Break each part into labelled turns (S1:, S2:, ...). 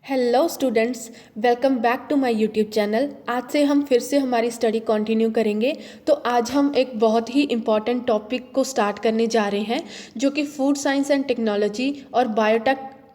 S1: Hello students, welcome back to my YouTube channel. आज से हम फिर से हमारी स्टडी कंटिन्यू करेंगे। तो आज हम एक बहुत ही इम्पॉर्टेंट टॉपिक को स्टार्ट करने जा रहे हैं, जो कि फूड साइंस एंड टेक्नोलॉजी और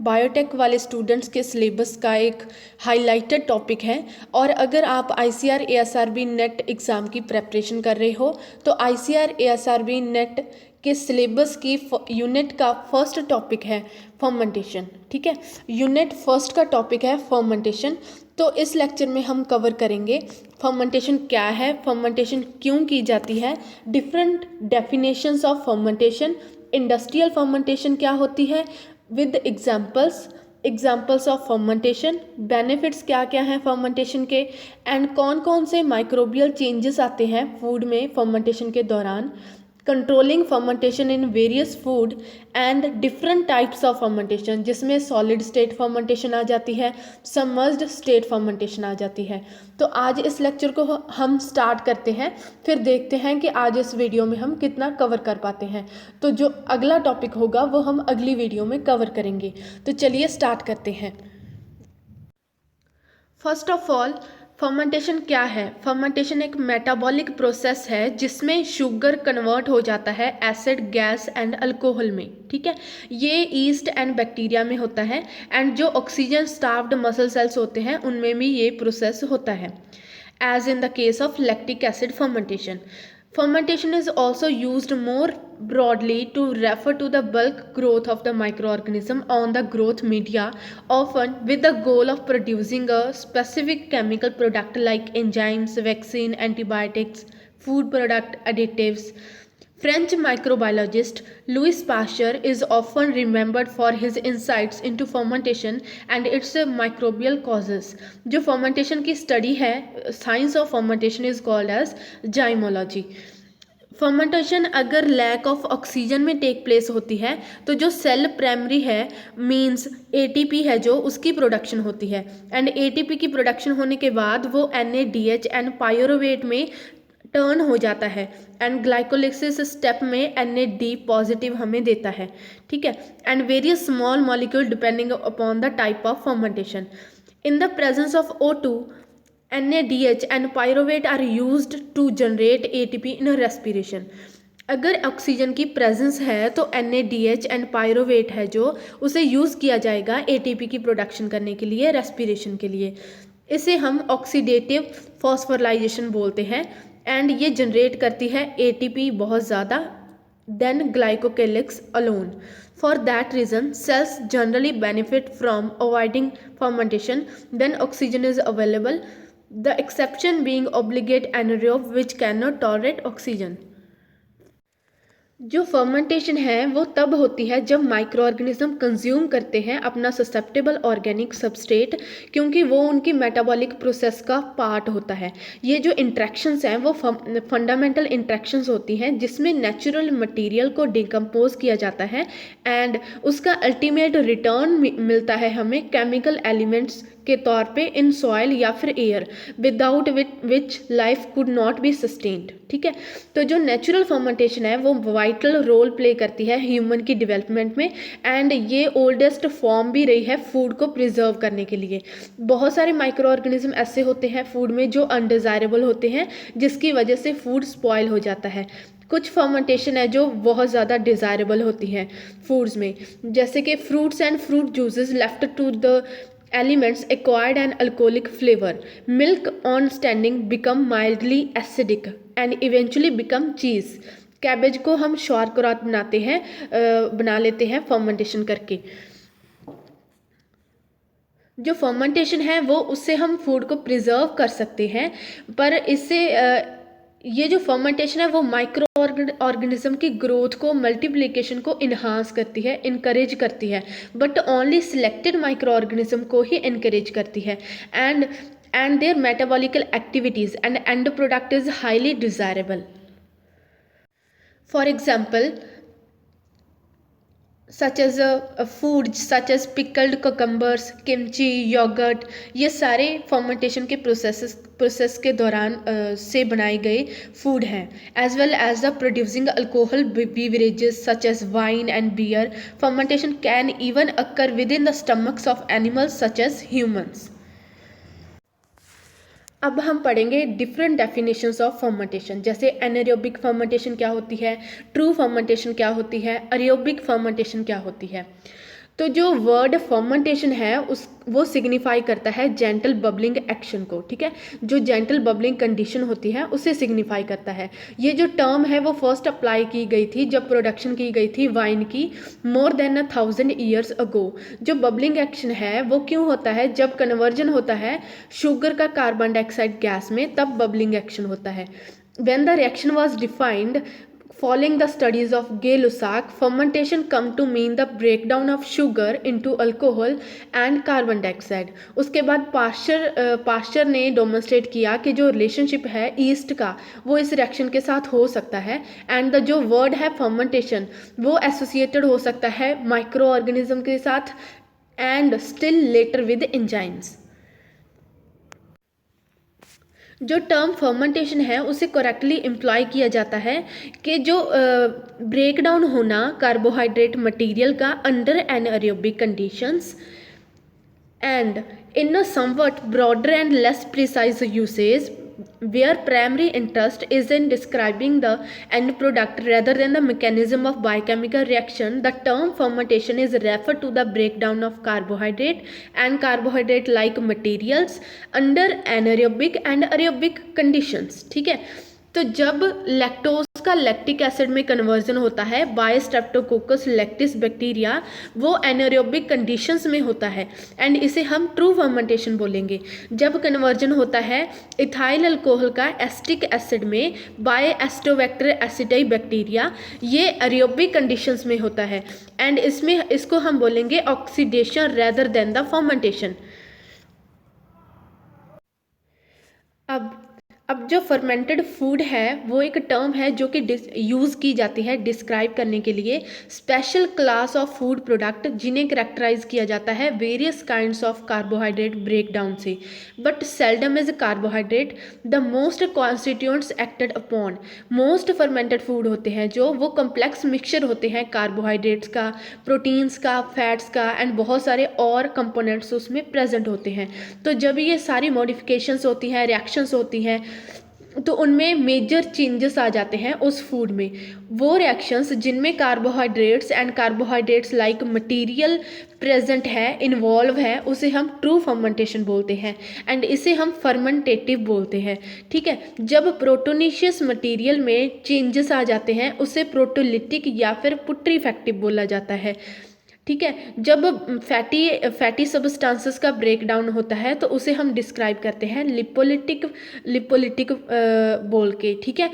S1: बायोटेक वाले स्टूडेंट्स के सिलेबस का एक हाईलाइटेड टॉपिक है। और अगर आप ICAR ASRB नेट एग्ज़ाम की प्रेपरेशन कर रहे हो तो ICAR ASRB नेट के सिलेबस की यूनिट का फर्स्ट टॉपिक है फर्मेंटेशन। ठीक है, यूनिट फर्स्ट का टॉपिक है फर्मेंटेशन। तो इस लेक्चर में हम कवर करेंगे फर्मेंटेशन क्या है, फर्मेंटेशन क्यों की जाती है, different definitions of fermentation, industrial fermentation क्या होती है with examples of fermentation, benefits क्या क्या हैं फर्मेंटेशन के, एंड कौन कौन से माइक्रोबियल चेंजेस आते हैं फूड में फर्मेंटेशन के दौरान, controlling fermentation in various food and different types of fermentation, जिसमें सॉलिड स्टेट फर्मेंटेशन आ जाती है, सबमर्ज्ड स्टेट फर्मेंटेशन आ जाती है। तो आज इस लेक्चर को हम स्टार्ट करते हैं, फिर देखते हैं कि आज इस वीडियो में हम कितना कवर कर पाते हैं। तो जो अगला टॉपिक होगा वो हम अगली वीडियो में कवर करेंगे। तो चलिए स्टार्ट करते हैं। फर्स्ट ऑफ ऑल, फर्मेंटेशन क्या है? फर्मेंटेशन एक मेटाबॉलिक प्रोसेस है जिसमें शुगर कन्वर्ट हो जाता है एसिड, गैस एंड अल्कोहल में। ठीक है, ये ईस्ट एंड बैक्टीरिया में होता है, एंड जो ऑक्सीजन स्टार्व्ड मसल सेल्स होते हैं उनमें भी ये प्रोसेस होता है, as in the case of lactic acid fermentation. Fermentation is also used more broadly to refer to the bulk growth of the microorganism on the growth media, often with the goal of producing a specific chemical product like enzymes, vaccine, antibiotics, food product, additives. French microbiologist Louis Pasteur is often remembered for his insights into fermentation and its microbial causes. जो fermentation की study है, science of fermentation is called as zymology. Fermentation अगर lack of oxygen में take place होती है तो जो cell primary है, मींस ATP है जो, उसकी प्रोडक्शन होती है, एंड ATP की प्रोडक्शन होने के बाद वो NADH एंड पायरोवेट में टर्न हो जाता है, एंड ग्लाइकोलिसिस स्टेप में NAD पॉजिटिव हमें देता है. ठीक है, and various small molecule depending upon the type of fermentation. In the presence of O2, NADH and pyruvate are used to generate ATP in respiration. अगर ऑक्सीजन की presence है तो NADH एंड पायरोवेट है जो, उसे यूज़ किया जाएगा ATP की प्रोडक्शन करने के लिए, रेस्पिरेशन के लिए. इसे हम ऑक्सीडेटिव फॉस्फोराइलेशन बोलते हैं, एंड ये जनरेट करती है ATP बहुत ज़्यादा than glycocalyx alone. For that reason, cells generally benefit from avoiding fermentation when oxygen is available, the exception being obligate anaerobe which cannot tolerate oxygen. जो फर्मेंटेशन है वो तब होती है जब माइक्रो ऑर्गेनिज्म कंज्यूम करते हैं अपना ससेप्टेबल ऑर्गेनिक सबस्ट्रेट, क्योंकि वो उनकी मेटाबॉलिक प्रोसेस का पार्ट होता है. ये जो इंट्रैक्शंस हैं वो फंडामेंटल इंट्रैक्शंस होती हैं जिसमें नेचुरल मटेरियल को डिकम्पोज किया जाता है, एंड उसका अल्टीमेट रिटर्न मिलता है हमें केमिकल एलिमेंट्स के तौर पे इन सॉइल या फिर air, without which life could not be sustained. ठीक है, तो जो नेचुरल फर्मेंटेशन है वो वाइटल रोल प्ले करती है ह्यूमन की डेवलपमेंट में, एंड ये ओल्डेस्ट फॉर्म भी रही है फूड को प्रिजर्व करने के लिए. बहुत सारे माइक्रो ऑर्गेनिज्म ऐसे होते हैं फूड में जो अनडिज़ायरेबल होते हैं, जिसकी वजह से फूड स्पॉयल हो जाता है. कुछ फर्मेंटेशन है जो बहुत ज़्यादा डिज़ायरेबल होती हैं फूड्स में, जैसे कि fruits and fruit juices left to the elements acquired an alcoholic flavor. Milk on standing become mildly acidic and eventually become cheese. Cabbage को हम शौरक्रॉत बना लेते हैं फर्मेंटेशन करके. जो फर्मेंटेशन है वो उससे हम फूड को प्रिजर्व कर सकते हैं, पर इससे ये जो फर्मेंटेशन है वो माइक्रो ऑर्गेनिज्म की ग्रोथ को, मल्टीप्लिकेशन को इन्हांस करती है, इनकरेज करती है, but only selected micro organism को ही इनकरेज करती है, and their metabolical activities and end product is highly desirable. For example, such as food such as pickled cucumbers, kimchi, yogurt, ये सारे फर्मेंटेशन के प्रोसेस के दौरान से बनाए गए फूड हैं। As well as the producing alcohol beverages such as wine and beer, fermentation can even occur within the stomachs of animals such as humans. अब हम पढ़ेंगे डिफरेंट डेफिनेशंस ऑफ फर्मेंटेशन, जैसे एनारोबिक फर्मेंटेशन क्या होती है, true fermentation क्या होती है, एरोबिक फर्मेंटेशन क्या होती है। तो जो वर्ड फर्मेंटेशन है उस वो सिग्निफाई करता है जेंटल बबलिंग एक्शन को, ठीक है, जो जेंटल बबलिंग कंडीशन होती है उसे सिग्निफाई करता है। ये जो टर्म है वो फर्स्ट अप्लाई की गई थी जब प्रोडक्शन की गई थी वाइन की मोर देन 1000 ईयर्स अगो। जो बबलिंग एक्शन है वो क्यों होता है, जब कन्वर्जन होता है शुगर का कार्बन डाइऑक्साइड गैस में, तब बबलिंग एक्शन होता है। When the reaction was defined following the studies of Gay-Lussac, fermentation come to mean the breakdown of sugar into alcohol and carbon dioxide। उसके बाद पास्चर ने डेमोन्स्ट्रेट किया कि जो रिलेशनशिप है ईस्ट का वो इस रिएक्शन के साथ हो सकता है, एंड द जो वर्ड है फर्मेंटेशन वो एसोसिएटेड हो सकता है माइक्रो ऑर्गेनिज्म के साथ and still later with enzymes. जो टर्म फर्मेंटेशन है उसे करेक्टली इम्प्लॉय किया जाता है कि जो ब्रेक डाउन होना कार्बोहाइड्रेट मटेरियल का under anaerobic conditions and in a somewhat broader and less precise usage where primary interest is in describing the end product rather than the mechanism of biochemical reaction, the term fermentation is referred to the breakdown of carbohydrate and carbohydrate like materials under anaerobic and aerobic conditions। ठीक है, तो जब lactose का lactic acid में conversion होता है by streptococcus lactis bacteria, वो anaerobic conditions में होता है एंड इसे हम ट्रू फर्मेंटेशन बोलेंगे। जब कन्वर्जन होता है इथाइल अल्कोहल का एसिटिक एसिड में बाय एस्टोबैक्टर एसिडाई बैक्टीरिया, ये एरोबिक कंडीशंस में होता है एंड इसको हम बोलेंगे oxidation rather than the fermentation. अब जो फर्मेंटेड फूड है वो एक टर्म है जो कि यूज़ की जाती है डिस्क्राइब करने के लिए special class of food product जिन्हें करेक्टराइज किया जाता है various kinds of carbohydrate breakdown से, but seldom is carbohydrate the most constituents acted upon. Most fermented food होते हैं जो वो कम्प्लेक्स मिक्सचर होते हैं कार्बोहाइड्रेट्स का, प्रोटीन्स का, फैट्स का एंड बहुत सारे और कंपोनेंट्स उसमें प्रेजेंट होते हैं। तो जब ये सारी मॉडिफिकेशंस होती हैं, रिएक्शंस होती हैं, तो उनमें मेजर चेंजेस आ जाते हैं उस फूड में। वो रिएक्शंस जिनमें carbohydrates and carbohydrates like material present है, इन्वॉल्व है, उसे हम ट्रू फर्मेंटेशन बोलते हैं एंड इसे हम फर्मेंटेटिव बोलते हैं। ठीक है, जब प्रोटोनिशियस मटेरियल में चेंजेस आ जाते हैं उसे प्रोटोलिटिक या फिर पुट्रीफैक्टिव बोला जाता है। ठीक है, जब फैटी सब्सटेंसेस का ब्रेक डाउन होता है तो उसे हम डिस्क्राइब करते हैं लिपोलिटिक बोल के। ठीक है,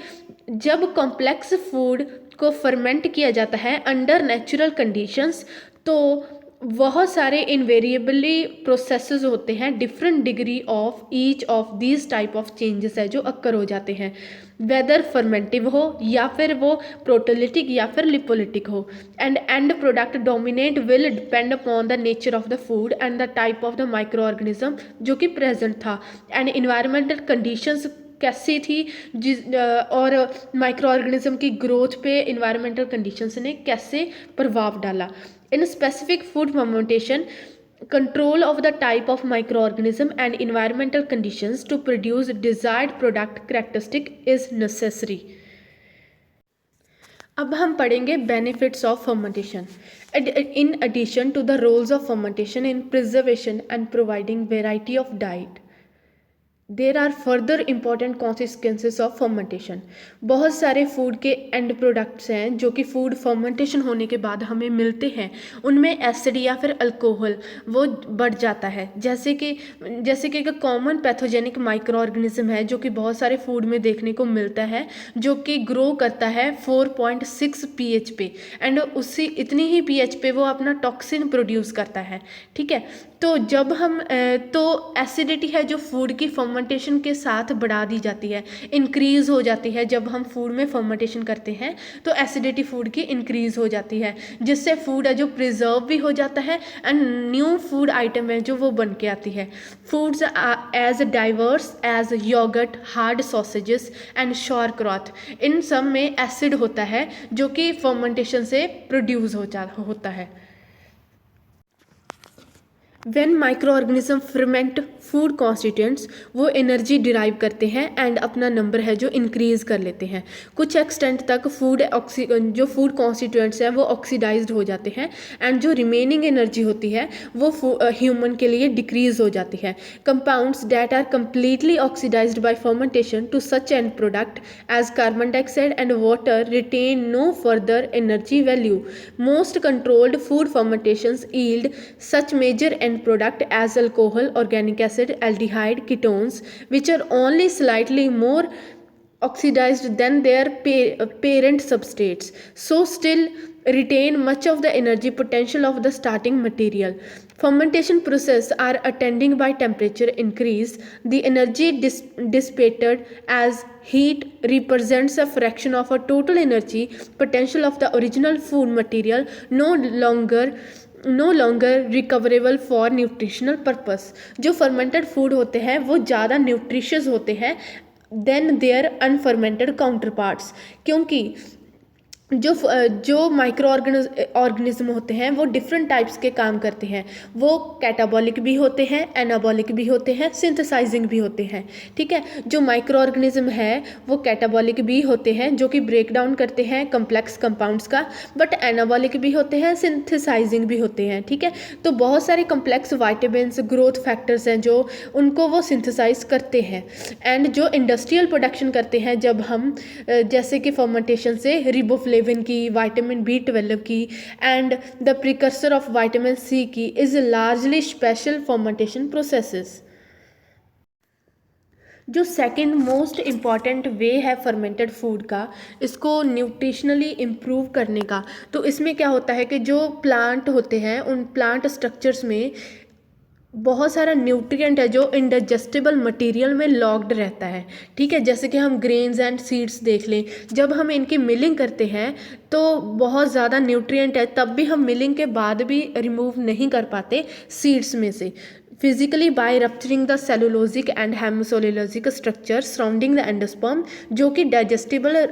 S1: जब कॉम्प्लेक्स फूड को फर्मेंट किया जाता है अंडर नेचुरल कंडीशंस तो बहुत सारे इनवेरिएबली प्रोसेसेस होते हैं, different degree of each of these type of changes है जो अक्कर हो जाते हैं, वेदर फर्मेंटिव हो या फिर वो प्रोटोलिटिक या फिर लिपोलिटिक हो। And product dominate will depend upon the nature of the food and the type of the micro organism जो कि प्रेजेंट था एंड इन्वायरमेंटल कंडीशंस कैसी थी और माइक्रो ऑर्गेनिज्म की ग्रोथ पे इन्वायरमेंटल कंडीशंस ने कैसे प्रभाव डाला। In specific food fermentation control of the type of microorganism and environmental conditions to produce desired product characteristic is necessary। अब हम पढ़ेंगे benefits of fermentation। In addition to the roles of fermentation in preservation and providing variety of diet, there are further important consequences of fermentation. बहुत सारे food के and products हैं जो कि food fermentation होने के बाद हमें मिलते हैं, उनमें एसिड या फिर अल्कोहल वो बढ़ जाता है। जैसे कि एक कॉमन पैथोजेनिक माइक्रो ऑर्गेनिज्म है जो कि बहुत सारे फूड में देखने को मिलता है, जो कि ग्रो करता है 4.6 pH पे एंड उसी इतनी ही pH पे वो अपना टॉक्सिन प्रोड्यूस करता है। ठीक है, तो जब हम तो एसिडिटी है जो फूड की फर्मेंटेशन के साथ बढ़ा दी जाती है, इंक्रीज़ हो जाती है। जब हम फूड में फर्मेंटेशन करते हैं तो एसिडिटी फूड की इंक्रीज़ हो जाती है, जिससे फूड है जो प्रिजर्व भी हो जाता है एंड न्यू फूड आइटम है जो वो बन के आती है। Foods as diverse as yogurt, hard sausages and sauerkraut, इन सब में एसिड होता है जो कि फर्मेंटेशन से प्रोड्यूस होता है। When micro organism ferment food constituents, वो एनर्जी डिराइव करते हैं एंड अपना नंबर है जो इंक्रीज़ कर लेते हैं। कुछ एक्सटेंट तक जो फूड कॉन्स्टिट्यूएंट्स हैं वो ऑक्सीडाइज्ड हो जाते हैं एंड जो रिमेनिंग एनर्जी होती है वो ह्यूमन के लिए डिक्रीज हो जाती है। Compounds that are completely oxidized by fermentation to such end product as carbon dioxide and water retain no further energy value. Most controlled food fermentations yield such major end product as alcohol, organic acid, aldehyde, ketones, which are only slightly more oxidized than their parent substrates, so still retain much of the energy potential of the starting material. Fermentation process are attending by temperature increase. The energy dissipated as heat represents a fraction of a total energy potential of the original food material, no longer recoverable for nutritional purpose. जो fermented food होते हैं वो ज़्यादा nutritious होते हैं then there अनफर्मेंटेड counterparts, क्योंकि जो micro organism होते हैं वो डिफरेंट टाइप्स के काम करते हैं। वो कैटाबॉलिक भी होते हैं, एनाबॉलिक भी होते हैं, सिंथेसाइजिंग भी होते हैं। ठीक है, जो माइक्रो ऑर्गेनिज्म है वो कैटाबॉलिक भी होते हैं जो कि ब्रेक डाउन करते हैं कम्प्लेक्स कंपाउंड्स का, बट एनाबॉलिक भी होते हैं, सिंथेसाइजिंग भी होते हैं। ठीक है, तो बहुत सारे कम्प्लेक्स वाइटामिन्स, ग्रोथ फैक्टर्स हैं जो उनको वो सिंथेसाइज करते हैं। एंड जो इंडस्ट्रियल प्रोडक्शन करते हैं जब हम जैसे कि फर्मेंटेशन से रिबोफ्लेविन की, विटामिन B12 की and the precursor of vitamin C की is largely special fermentation processes. जो सेकंड मोस्ट इम्पॉर्टेंट वे है फर्मेंटेड फूड का, इसको न्यूट्रिशनली इम्प्रूव करने का, तो इसमें क्या होता है कि जो प्लांट होते हैं उन प्लांट स्ट्रक्चर्स में बहुत सारा न्यूट्रिएंट है जो इंडाइजेस्टिबल मटेरियल में लॉक्ड रहता है। ठीक है, जैसे कि हम ग्रेन्स एंड सीड्स देख लें, जब हम इनकी मिलिंग करते हैं तो बहुत ज़्यादा न्यूट्रिएंट है, तब भी हम मिलिंग के बाद भी रिमूव नहीं कर पाते सीड्स में से physically by rupturing the cellulosic and hemicellulosic structure surrounding the endosperm, जो कि डाइजेस्टिबल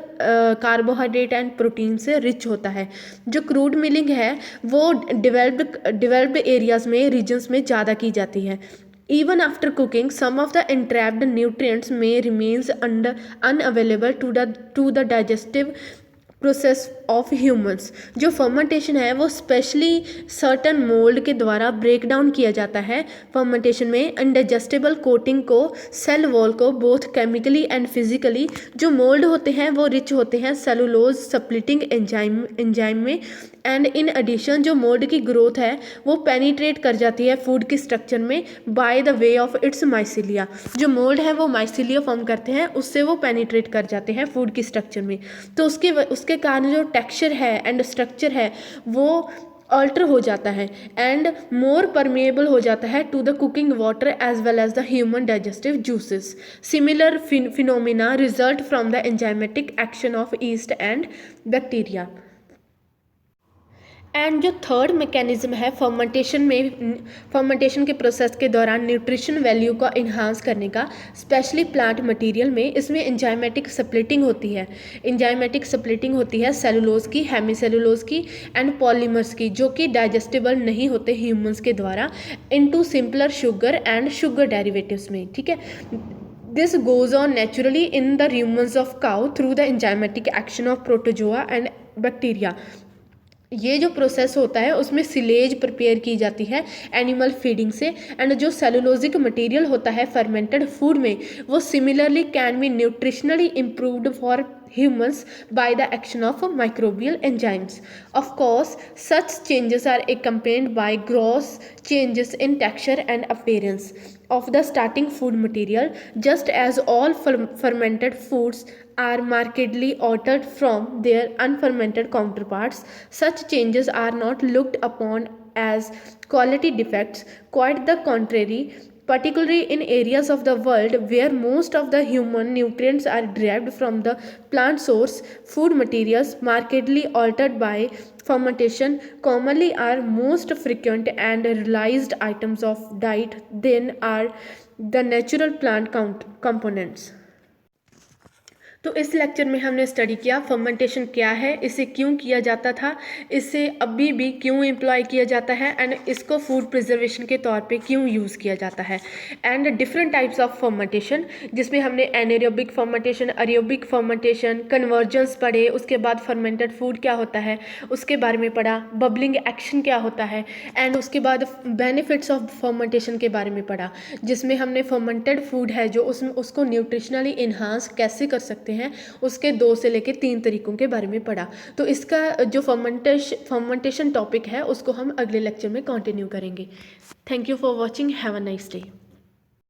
S1: कार्बोहाइड्रेट एंड प्रोटीन से रिच होता है। जो क्रूड मिलिंग है वो डेवलप्ड एरियाज में, रीजन्स में ज़्यादा की जाती है। Even after cooking, some of the entrapped nutrients may remains unavailable to the digestive process of humans. जो फर्मेंटेशन है वो स्पेशली सर्टन मोल्ड के द्वारा ब्रेक डाउन किया जाता है। फर्मेंटेशन में अनडाइजेस्टेबल कोटिंग को, सेल वॉल को, बोथ केमिकली एंड फिजिकली, जो मोल्ड होते हैं वो रिच होते हैं सेलुलोज सप्लिटिंग एंजाइम में एंड इन एडिशन जो मोल्ड की ग्रोथ है वो पेनिट्रेट कर जाती है फूड की स्ट्रक्चर में by the way of its mycelia. जो मोल्ड है वो माइसिलिया फॉर्म करते हैं, उससे वो पेनिट्रेट कर जाते हैं फूड की स्ट्रक्चर में, तो उसके कारण जो टेक्सचर है एंड स्ट्रक्चर है वो अल्टर हो जाता है एंड मोर परमेएबल हो जाता है to the cooking water as well as the human digestive juices. Similar phenomena result from the enzymatic action of yeast and bacteria. And जो थर्ड मैकेनिज्म है फर्मेंटेशन के प्रोसेस के दौरान न्यूट्रिशन वैल्यू को enhance करने का, स्पेशली प्लांट मटेरियल में, इसमें एंजाइमेटिक स्प्लिटिंग होती है। एंजाइमेटिक स्प्लिटिंग होती है सेलुलोज की, हेमीसेलुलोज की एंड पॉलीमर्स की, जो कि डाइजेस्टेबल नहीं होते ह्यूमंस के द्वारा, into simpler sugar and sugar derivatives में। ठीक है, this goes on naturally in the rumens of cow through the enzymatic action of protozoa and bacteria. ये जो प्रोसेस होता है उसमें सिलेज प्रिपेयर की जाती है एनिमल फीडिंग से एंड जो सेलुलोजिक मटेरियल होता है फर्मेंटेड फूड में वो similarly can be nutritionally improved for humans by the action of microbial enzymes. Of course, such changes are accompanied by gross changes in texture and appearance of the starting food material. Just as all fermented foods are markedly altered from their unfermented counterparts, such changes are not looked upon as quality defects. Quite the contrary, particularly in areas of the world where most of the human nutrients are derived from the plant source, food materials markedly altered by fermentation commonly are most frequent and realized items of diet than are the natural plant components. तो इस lecture में हमने study किया fermentation क्या है, इसे क्यों किया जाता था, इसे अभी भी क्यों एम्प्लॉय किया जाता है एंड इसको फूड प्रिजर्वेशन के तौर पे क्यों यूज़ किया जाता है, and different types of fermentation जिसमें हमने anaerobic fermentation, aerobic fermentation, convergence पढ़े, उसके बाद फर्मेंटेड फूड क्या होता है उसके बारे में पढ़ा, बबलिंग एक्शन क्या होता है, एंड उसके बाद बेनिफिट्स ऑफ फर्मेंटेशन के बारे में पढ़ा जिसमें हमने फर्मेंटेड फूड है जो उसमें उसको न्यूट्रिशनली इन्हांस कैसे कर सकते हैं उसके 2 से लेकर 3 तरीकों के बारे में पढ़ा। तो इसका जो फर्मेंटेशन टॉपिक है उसको हम अगले लेक्चर में कंटिन्यू करेंगे। Thank you for watching, have a nice day.